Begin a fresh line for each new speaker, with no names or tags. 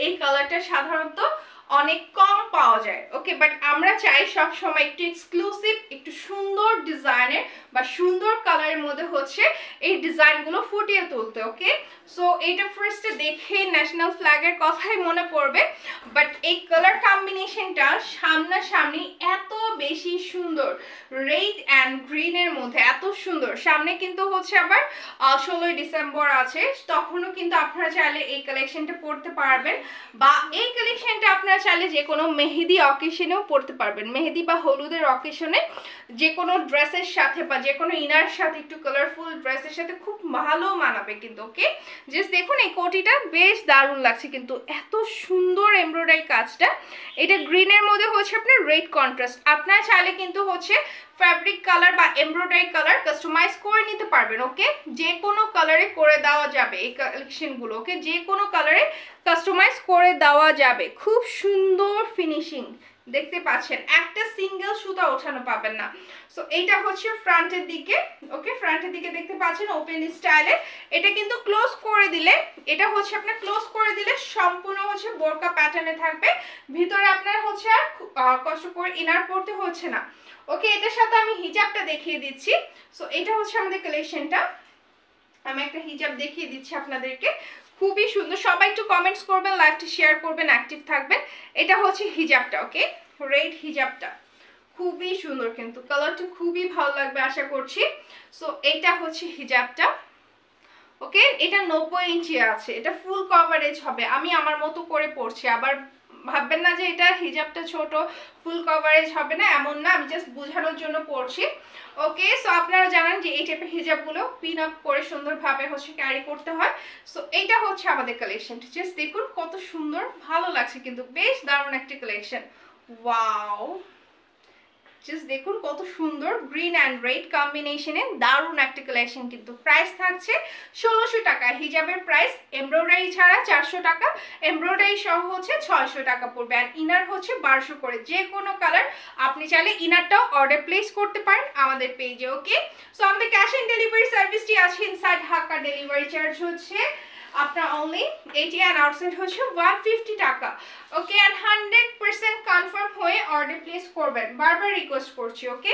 এই কালারটা সাধারণত অনেক কম পাওয়া যায়, ওকে, বাট আমরা চাই সব সময় একটু এক্সক্লুসিভ, একটু সুন্দর ডিজাইনের বা সুন্দর কালারের মধ্যে হচ্ছে এই ডিজাইনগুলো ফুটিয়ে তুলতে, ওকে। সো এইটা ফার্স্টে দেখে ন্যাশনাল ফ্ল্যাগের কথাই মনে পড়বে, বাট এই কালার কম্বিনেশনটা সামনাসামনি এত বেশি সুন্দর, রেড অ্যান্ড গ্রিনের মধ্যে এত সুন্দর। সামনে কিন্তু হচ্ছে আবার 16ই ডিসেম্বর আছে, তখনও কিন্তু আপনারা চাইলে এই কালেকশনটা পড়তে পারবেন, বা এই কালেকশনটা আপনারা চাইলে যে কোনো মেহেদি অকেশনেও পড়তে পারবেন। মেহেদি বা হলুদের অকেশনে যে কোনো ড্রেসের সাথে বা যে কোনো ইনার সাথে, একটু কালারফুল ড্রেসের সাথে খুব ভালো মানাবে কিন্তু, ওকে। জাস্ট দেখুন এই কোটিটা বেশ দারুণ লাগছে কিন্তু, এত সুন্দর এমব্রয়ডারি কাজটা। এটা গ্রিনের মধ্যে হচ্ছে আপনার রেড কন্ট্রাস্ট। আপনারা চাইলে কিন্তু হচ্ছে ফ্যাব্রিক কালার বা এমব্রয়ডারি কালার কাস্টমাইজ করে নিতে পারবেন, ওকে। যে কোনো কালারে করে দেওয়া যাবে এই কালেকশনগুলো, ওকে, যে কোনো কালারে কাস্টমাইজ করে দেওয়া যাবে। খুব সুন্দর ফিনিশিং দেখতে পাচ্ছেন, একটা সিঙ্গেল সুতা ওঠানো পাবেন না। সো এইটা হচ্ছে ফ্রন্টের দিকে, ওকে, ফ্রন্টের দিকে দেখতে পাচ্ছেন ওপেন স্টাইলে। এটা কিন্তু ক্লোজ করে দিলে, এটা হচ্ছে আপনার ক্লোজ করে দিলে সম্পূর্ণ হচ্ছে বোরকা প্যাটার্নে থাকবে, ভিতরে আপনার হচ্ছে আর কষ্ট করে ইনার পড়তে হচ্ছে না, ওকে। এটার সাথে আমি হিজাবটা দেখিয়ে দিচ্ছি। সো এটা হচ্ছে আমাদের কালেকশনটা, আমি একটা হিজাব দেখিয়ে দিচ্ছি আপনাদেরকে, খুবই সুন্দর। সবাই একটু কমেন্টস করবেন, লাইভটা শেয়ার করবেন, অ্যাক্টিভ থাকবেন। এটা হচ্ছে হিজাবটা, ওকে, রেড হিজাবটা খুবই সুন্দর কিন্তু, কালারটা খুবই ভালো লাগবে আশা করছি। সো এটা হচ্ছে হিজাবটা, ওকে। এটা 90 ইঞ্চি আছে, এটা ফুল কভারেজ হবে। আমি আমার মতো করে পরছি, আবার ভাববেন না যে এটা হিজাবটা ছোট, ফুল কভারেজ হবে না, এমন না, আমি জাস্ট বোঝানোর জন্য পরছি, ওকে। সো আপনারা জানেন যে এই টাইপের হিজাবগুলো পিন আপ করে সুন্দরভাবে হচ্ছে ক্যারি করতে হয়। সো এইটা হচ্ছে আমাদের কালেকশন, জাস্ট দেখুন কত সুন্দর, ভালো লাগছে কিন্তু, বেশ দারুণ একটা কালেকশন। ওয়াও, জাস্ট দেখুন কত সুন্দর, গ্রিন অ্যান্ড রেড কম্বিনেশনে দারুণ একটা কালেকশন কিন্তু। প্রাইস থাকছে 1600 টাকা, হিজাবের প্রাইস এমব্রয়ডারি ছাড়া 400 টাকা, এমব্রয়ডারি সহ হচ্ছে 600 টাকা পড়বে, আর ইনার হচ্ছে 1200 করে। যে কোনো কালার আপনি চাইলে ইনারটাও অর্ডার প্লেস করতে পারেন আমাদের পেজে, ওকে। সো আমাদের ক্যাশ অন ডেলিভারি সার্ভিসটি আছে ইনসাইড ঢাকা, ডেলিভারি চার্জ হচ্ছে আপনার অনলি 80 অ্যান্ড আউটসাইড হচ্ছে 150 টাকা, ওকে। অ্যান্ড 100% কনফার্ম হয়ে অর্ডার প্লেস করবেন, বারবার রিকোয়েস্ট করছি, ওকে।